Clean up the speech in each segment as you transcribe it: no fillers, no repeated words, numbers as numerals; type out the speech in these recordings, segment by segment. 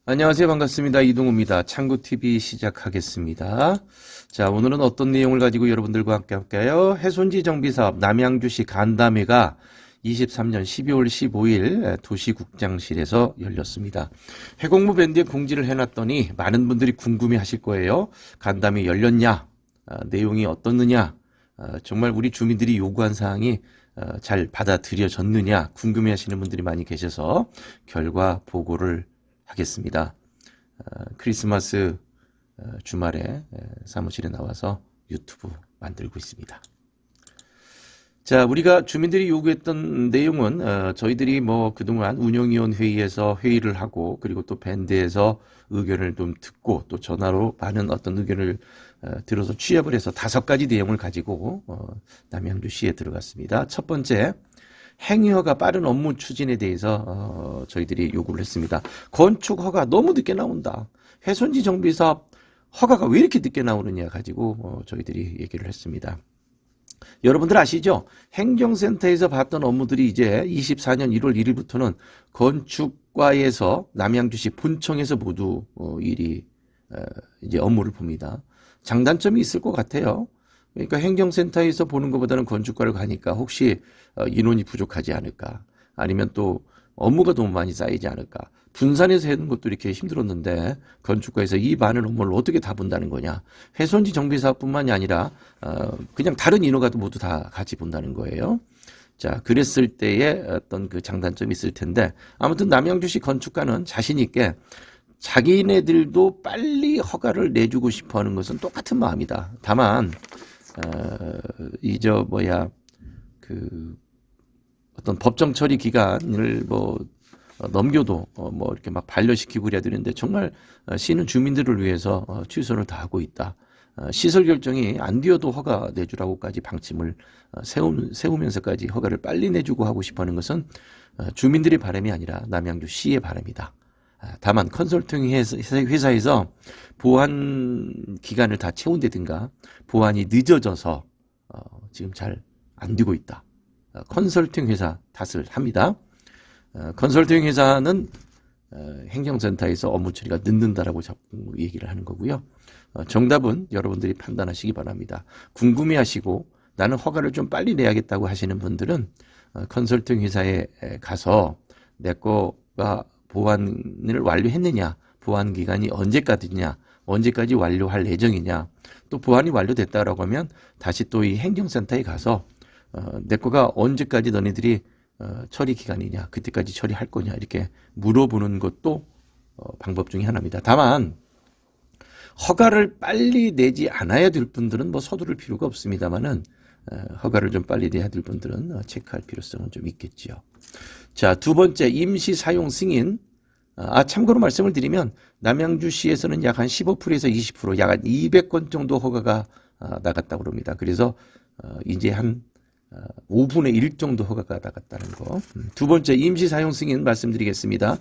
안녕하세요. 반갑습니다. 이동우입니다. 창구TV 시작하겠습니다. 자, 오늘은 어떤 내용을 가지고 여러분들과 함께 할까요? 해손지 정비사업 남양주시 간담회가 23년 12월 15일 도시국장실에서 열렸습니다. 해공무 밴드에 공지를 해놨더니 많은 분들이 궁금해 하실 거예요. 간담회 열렸냐? 내용이 어떻느냐? 정말 우리 주민들이 요구한 사항이 잘 받아들여졌느냐? 궁금해 하시는 분들이 많이 계셔서 결과 보고를 하겠습니다. 크리스마스 주말에 사무실에 나와서 유튜브 만들고 있습니다. 자, 우리가 주민들이 요구했던 내용은 저희들이 뭐 그동안 운영위원 회의에서 회의를 하고 그리고 또 밴드에서 의견을 좀 듣고 또 전화로 많은 어떤 의견을 들어서 취합을 해서 5가지 내용을 가지고 남양주시에 들어갔습니다. 첫 번째, 행위허가 빠른 업무 추진에 대해서 저희들이 요구를 했습니다. 건축 허가 너무 늦게 나온다. 해손지 정비사업 허가가 왜 이렇게 늦게 나오느냐 가지고 저희들이 얘기를 했습니다. 여러분들 아시죠? 행정센터에서 봤던 업무들이 이제 24년 1월 1일부터는 건축과에서 남양주시 본청에서 모두 일이 이제 업무를 봅니다. 장단점이 있을 것 같아요. 그러니까 행정센터에서 보는 것보다는 건축과를 가니까 혹시 인원이 부족하지 않을까, 아니면 또 업무가 너무 많이 쌓이지 않을까. 분산해서 하는 것도 이렇게 힘들었는데 건축과에서 이 많은 업무를 어떻게 다 본다는 거냐. 해손지 정비사업뿐만이 아니라 그냥 다른 인허가도 모두 다 같이 본다는 거예요. 자, 그랬을 때의 어떤 그 장단점이 있을 텐데, 아무튼 남양주시 건축과는 자신 있게 자기네들도 빨리 허가를 내주고 싶어 하는 것은 똑같은 마음이다. 다만 어떤 법정 처리 기간을 넘겨도 이렇게 막 반려시키고 그래야 되는데, 정말 시는 주민들을 위해서 최선을 다하고 있다. 시설 결정이 안 되어도 허가 내주라고까지 방침을 세우면서까지 허가를 빨리 내주고 하고 싶어 하는 것은 주민들의 바람이 아니라 남양주시의 바람이다. 다만 컨설팅 회사에서 보완 기간을 다 채운다든가 보완이 늦어져서 지금 잘 안 되고 있다. 컨설팅 회사 탓을 합니다. 컨설팅 회사는 행정센터에서 업무 처리가 늦는다라고 자꾸 얘기를 하는 거고요. 정답은 여러분들이 판단하시기 바랍니다. 궁금해하시고 나는 허가를 좀 빨리 내야겠다고 하시는 분들은 컨설팅 회사에 가서 내 거가 보완을 완료했느냐, 보완 기간이 언제까지냐, 언제까지 완료할 예정이냐, 또 보완이 완료됐다라고 하면 다시 또 이 행정센터에 가서 내 거가 언제까지 너네들이 처리 기간이냐, 그때까지 처리할 거냐, 이렇게 물어보는 것도 방법 중에 하나입니다. 다만 허가를 빨리 내지 않아야 될 분들은 서두를 필요가 없습니다만은 허가를 좀 빨리 내야 될 분들은 체크할 필요성은 좀 있겠지요. 자, 두 번째, 임시 사용 승인. 참고로 말씀을 드리면 남양주시에서는 약 한 15%에서 20%, 약 한 200건 정도 허가가 나갔다고 합니다. 그래서 이제 한 5분의 1 정도 허가가 나갔다는 거. 두 번째, 임시 사용 승인 말씀드리겠습니다.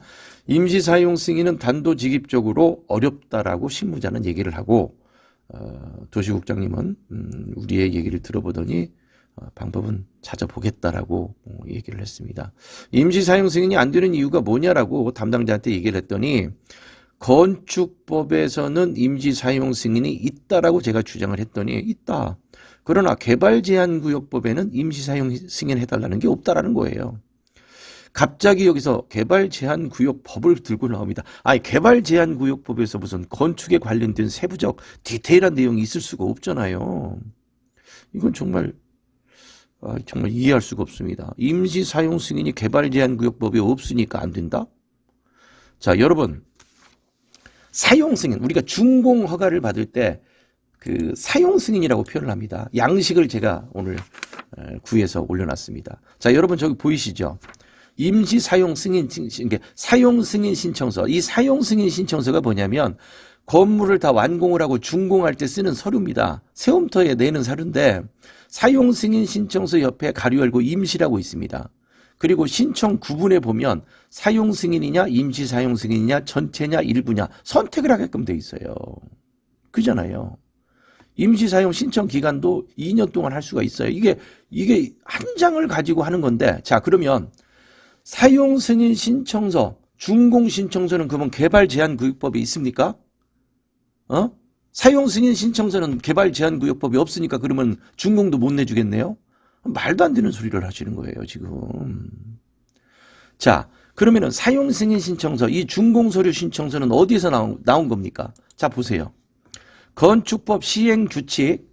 임시 사용 승인은 단도직입적으로 어렵다라고 실무자는 얘기를 하고, 도시국장님은 우리의 얘기를 들어보더니 방법은 찾아보겠다라고 얘기를 했습니다. 임시 사용 승인이 안 되는 이유가 뭐냐라고 담당자한테 얘기를 했더니, 건축법에서는 임시 사용 승인이 있다라고 제가 주장을 했더니 있다. 그러나 개발제한구역법에는 임시 사용 승인 해달라는 게 없다라는 거예요. 갑자기 여기서 개발제한구역법을 들고 나옵니다. 아니, 개발제한구역법에서 무슨 건축에 관련된 세부적 디테일한 내용이 있을 수가 없잖아요. 이건 정말 이해할 수가 없습니다. 임시 사용 승인이 개발제한구역법에 없으니까 안 된다? 자, 여러분, 사용 승인, 우리가 준공 허가를 받을 때 그 사용 승인이라고 표현을 합니다. 양식을 제가 오늘 구해서 올려놨습니다. 자, 여러분 저기 보이시죠? 임시 사용 승인, 사용 승인 신청서. 이 사용 승인 신청서가 뭐냐면 건물을 다 완공을 하고 준공할 때 쓰는 서류입니다. 세움터에 내는 서류인데, 사용 승인 신청서 옆에 가로 열고 임시라고 있습니다. 그리고 신청 구분에 보면 사용 승인이냐, 임시 사용 승인이냐, 전체냐, 일부냐 선택을 하게끔 돼 있어요. 그잖아요. 임시 사용 신청 기간도 2년 동안 할 수가 있어요. 이게 한 장을 가지고 하는 건데, 자, 그러면 사용 승인 신청서 준공신청서는 그러면 개발제한구역법이 있습니까? 사용승인 신청서는 개발제한구역법이 없으니까 그러면 준공도 못 내주겠네요? 말도 안 되는 소리를 하시는 거예요, 지금. 자, 그러면은 사용승인 신청서, 이 준공서류 신청서는 어디에서 나온 겁니까? 자, 보세요. 건축법 시행규칙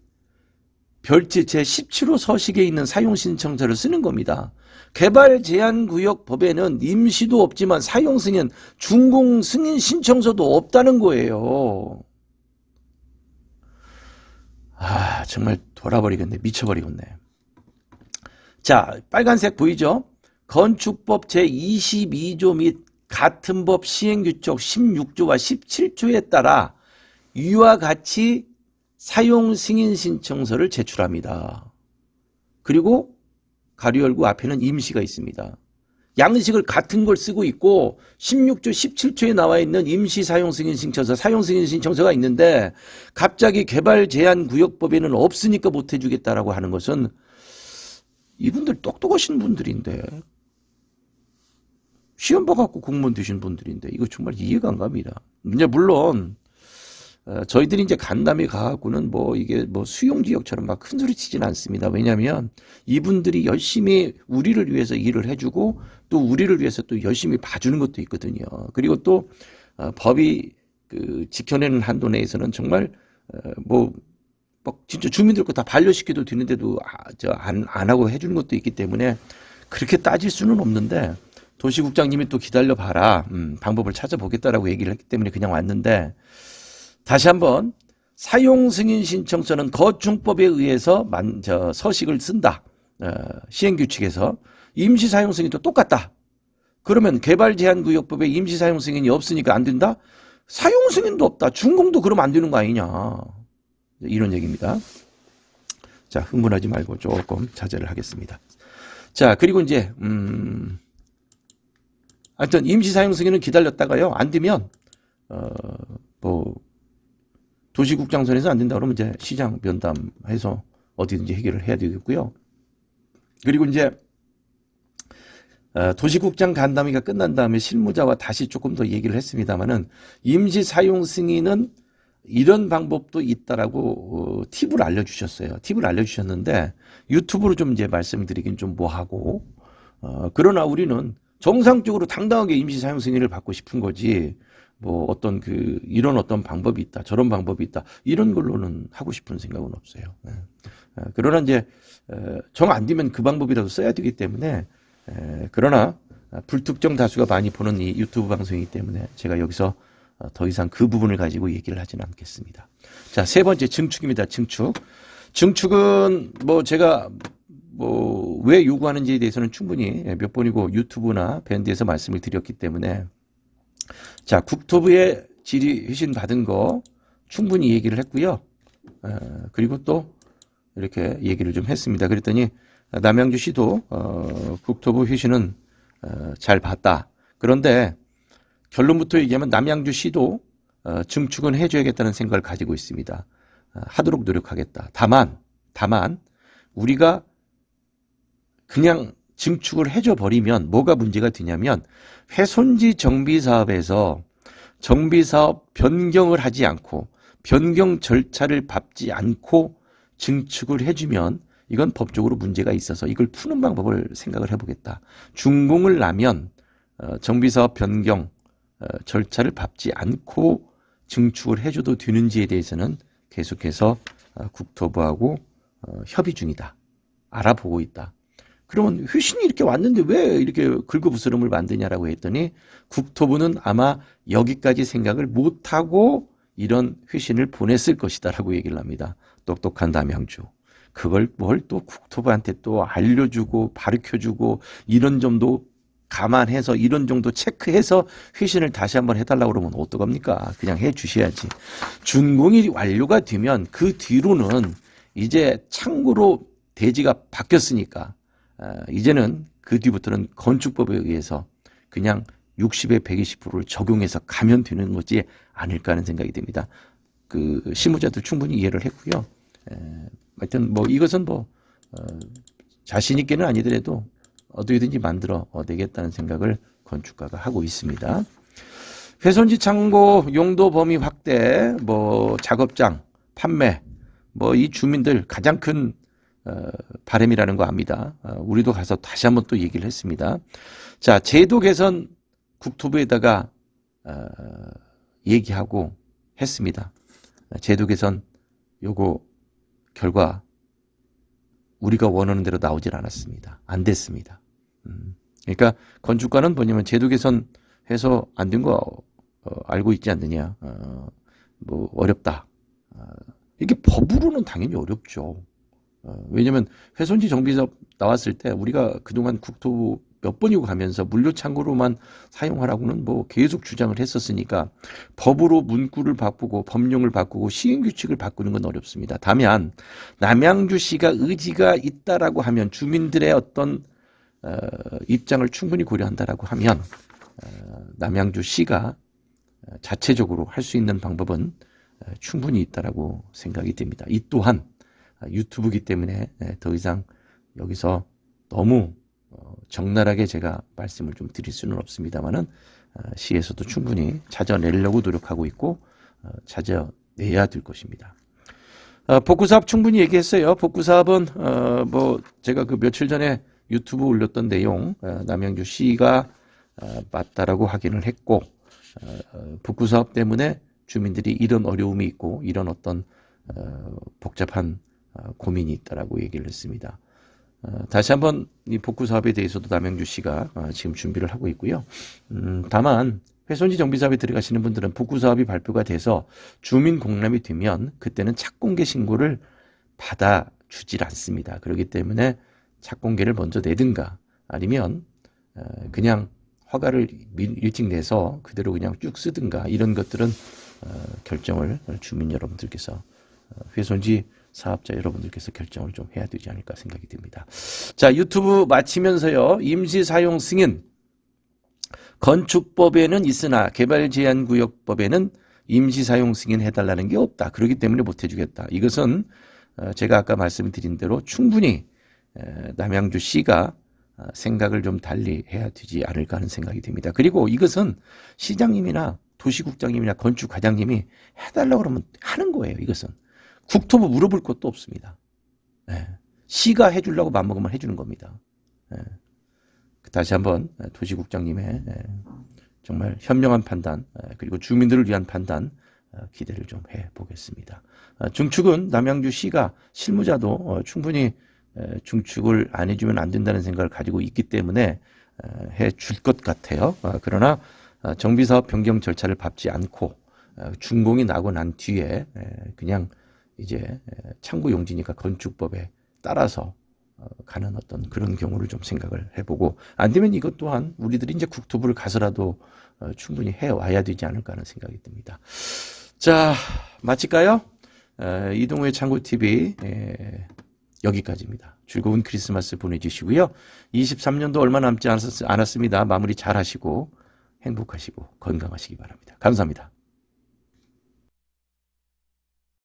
별지 제17호 서식에 있는 사용신청서를 쓰는 겁니다. 개발제한구역법에는 임시도 없지만 사용승인, 준공승인 신청서도 없다는 거예요. 정말 돌아버리겠네. 미쳐버리겠네. 자, 빨간색 보이죠? 건축법 제22조 및 같은 법 시행규칙 16조와 17조에 따라 이와 같이 사용승인 신청서를 제출합니다. 그리고 가로 열고 앞에는 임시가 있습니다. 양식을 같은 걸 쓰고 있고 16조 17조에 나와 있는 임시 사용승인 신청서, 사용승인 신청서가 있는데 갑자기 개발제한구역법에는 없으니까 못 해주겠다라고 하는 것은 이분들 똑똑하신 분들인데 시험 봐갖고 공무원 되신 분들인데 이거 정말 이해가 안 갑니다. 이제 물론 저희들이 이제 간담회 가갖고는 뭐 이게 뭐 수용지역처럼 막 큰 소리 치지는 않습니다. 왜냐하면 이분들이 열심히 우리를 위해서 일을 해주고 또 우리를 위해서 또 열심히 봐주는 것도 있거든요. 그리고 또 법이 그 지켜내는 한도 내에서는 정말 뭐 진짜 주민들 거 다 반려시켜도 되는데도 안 하고 해주는 것도 있기 때문에 그렇게 따질 수는 없는데 도시국장님이 또 기다려봐라 방법을 찾아보겠다라고 얘기를 했기 때문에 그냥 왔는데 다시 한번 사용승인 신청서는 거충법에 의해서 서식을 쓴다. 시행규칙에서 임시사용승인도 똑같다. 그러면 개발제한구역법에 임시사용승인이 없으니까 안 된다? 사용승인도 없다. 준공도 그러면 안 되는 거 아니냐. 이런 얘기입니다. 자, 흥분하지 말고 조금 자제를 하겠습니다. 자, 그리고 이제 하여튼 임시사용승인은 기다렸다가요. 안 되면 도시국장선에서 안 된다 그러면 이제 시장 면담해서 어디든지 해결을 해야 되겠고요. 그리고 이제 도시국장 간담회가 끝난 다음에 실무자와 다시 조금 더 얘기를 했습니다만은 임시 사용 승인은 이런 방법도 있다라고 팁을 알려주셨어요. 팁을 알려주셨는데 유튜브로 좀 이제 말씀드리긴 좀 뭐하고 그러나 우리는 정상적으로 당당하게 임시 사용 승인을 받고 싶은 거지. 뭐 어떤 이런 어떤 방법이 있다, 저런 방법이 있다, 이런 걸로는 하고 싶은 생각은 없어요. 그러나 이제 정 안 되면 그 방법이라도 써야 되기 때문에 그러나 불특정 다수가 많이 보는 이 유튜브 방송이기 때문에 제가 여기서 더 이상 그 부분을 가지고 얘기를 하지는 않겠습니다. 자, 세 번째 증축입니다. 증축은 뭐 제가 왜 요구하는지에 대해서는 충분히 몇 번이고 유튜브나 밴드에서 말씀을 드렸기 때문에 자, 국토부의 질의 회신 받은 거 충분히 얘기를 했고요. 그리고 또 이렇게 얘기를 좀 했습니다. 그랬더니 남양주시도 국토부 회신은 잘 봤다. 그런데 결론부터 얘기하면 남양주시도 증축은 해줘야겠다는 생각을 가지고 있습니다. 하도록 노력하겠다. 다만 우리가 그냥 증축을 해줘 버리면 뭐가 문제가 되냐면 훼손지 정비사업에서 정비사업 변경을 하지 않고 변경 절차를 밟지 않고 증축을 해주면 이건 법적으로 문제가 있어서 이걸 푸는 방법을 생각을 해보겠다. 준공을 나면 정비사업 변경 절차를 밟지 않고 증축을 해줘도 되는지에 대해서는 계속해서 국토부하고 협의 중이다. 알아보고 있다. 그러면 회신이 이렇게 왔는데 왜 이렇게 긁어부스럼을 만드냐라고 했더니 국토부는 아마 여기까지 생각을 못하고 이런 회신을 보냈을 것이다라고 얘기를 합니다. 똑똑한 남양주. 그걸 뭘 또 국토부한테 또 알려주고 가르쳐주고 이런 점도 감안해서 이런 정도 체크해서 회신을 다시 한번 해달라고 그러면 어떡합니까? 그냥 해주셔야지. 준공이 완료가 되면 그 뒤로는 이제 창구로 대지가 바뀌었으니까 이제는 그 뒤부터는 건축법에 의해서 그냥 60에 120%를 적용해서 가면 되는 거지 않을까 하는 생각이 듭니다. 실무자들 충분히 이해를 했고요. 하여튼 뭐 이것은 자신 있게는 아니더라도 어떻게든지 만들어 내겠다는 생각을 건축가가 하고 있습니다. 훼손지 창고 용도 범위 확대, 뭐 작업장 판매, 뭐 이 주민들 가장 큰 바람이라는 거 압니다. 우리도 가서 다시 한번 또 얘기를 했습니다. 자, 제도 개선 국토부에다가 얘기하고 했습니다. 제도 개선 요거 결과 우리가 원하는 대로 나오질 않았습니다. 안 됐습니다. 그러니까 건축가는 뭐냐면 제도 개선해서 안 된 거 알고 있지 않느냐. 뭐 어렵다. 이게 법으로는 당연히 어렵죠. 왜냐면 훼손지 정비사업 나왔을 때 우리가 그동안 국토부 몇 번이고 가면서 물류 창고로만 사용하라고는 뭐 계속 주장을 했었으니까 법으로 문구를 바꾸고 법령을 바꾸고 시행규칙을 바꾸는 건 어렵습니다. 다만 남양주시가 의지가 있다라고 하면 주민들의 어떤 입장을 충분히 고려한다라고 하면 남양주시가 자체적으로 할 수 있는 방법은 충분히 있다라고 생각이 됩니다. 이 또한 유튜브이기 때문에 더 이상 여기서 너무 적나라하게 제가 말씀을 좀 드릴 수는 없습니다만은 시에서도 충분히 찾아내려고 노력하고 있고 찾아내야 될 것입니다. 복구사업 충분히 얘기했어요. 복구사업은 뭐 제가 그 며칠 전에 유튜브 올렸던 내용 남양주시가 맞다라고 확인을 했고 복구사업 때문에 주민들이 이런 어려움이 있고 이런 어떤 복잡한 고민이 있다라고 얘기를 했습니다. 다시 한번 이 복구 사업에 대해서도 남양주시가 지금 준비를 하고 있고요. 다만 훼손지 정비사업에 들어가시는 분들은 복구 사업이 발표가 돼서 주민 공람이 되면 그때는 착공계 신고를 받아주질 않습니다. 그렇기 때문에 착공계를 먼저 내든가 아니면 그냥 허가를 일찍 내서 그대로 그냥 쭉 쓰든가 이런 것들은 결정을 주민 여러분들께서 훼손지 사업자 여러분들께서 결정을 좀 해야 되지 않을까 생각이 듭니다. 자, 유튜브 마치면서요. 임시사용 승인 건축법에는 있으나 개발제한구역법에는 임시사용 승인 해달라는 게 없다. 그렇기 때문에 못 해주겠다. 이것은 제가 아까 말씀드린 대로 충분히 남양주시가 생각을 좀 달리 해야 되지 않을까 하는 생각이 듭니다. 그리고 이것은 시장님이나 도시국장님이나 건축과장님이 해달라고 그러면 하는 거예요. 이것은. 국토부 물어볼 것도 없습니다. 시가 해주려고 맘먹으면 해주는 겁니다. 다시 한번 도시국장님의 정말 현명한 판단 그리고 주민들을 위한 판단 기대를 좀 해보겠습니다. 중축은 남양주시가 실무자도 충분히 중축을 안 해주면 안 된다는 생각을 가지고 있기 때문에 해줄 것 같아요. 그러나 정비사업 변경 절차를 밟지 않고 준공이 나고 난 뒤에 그냥 이제 창고 용지니까 건축법에 따라서 가는 어떤 그런 경우를 좀 생각을 해보고 안 되면 이것 또한 우리들이 이제 국토부를 가서라도 충분히 해와야 되지 않을까 하는 생각이 듭니다. 자, 마칠까요? 이동우의 창고TV 여기까지입니다. 즐거운 크리스마스 보내주시고요. 23년도 얼마 남지 않았습니다. 마무리 잘 하시고 행복하시고 건강하시기 바랍니다. 감사합니다.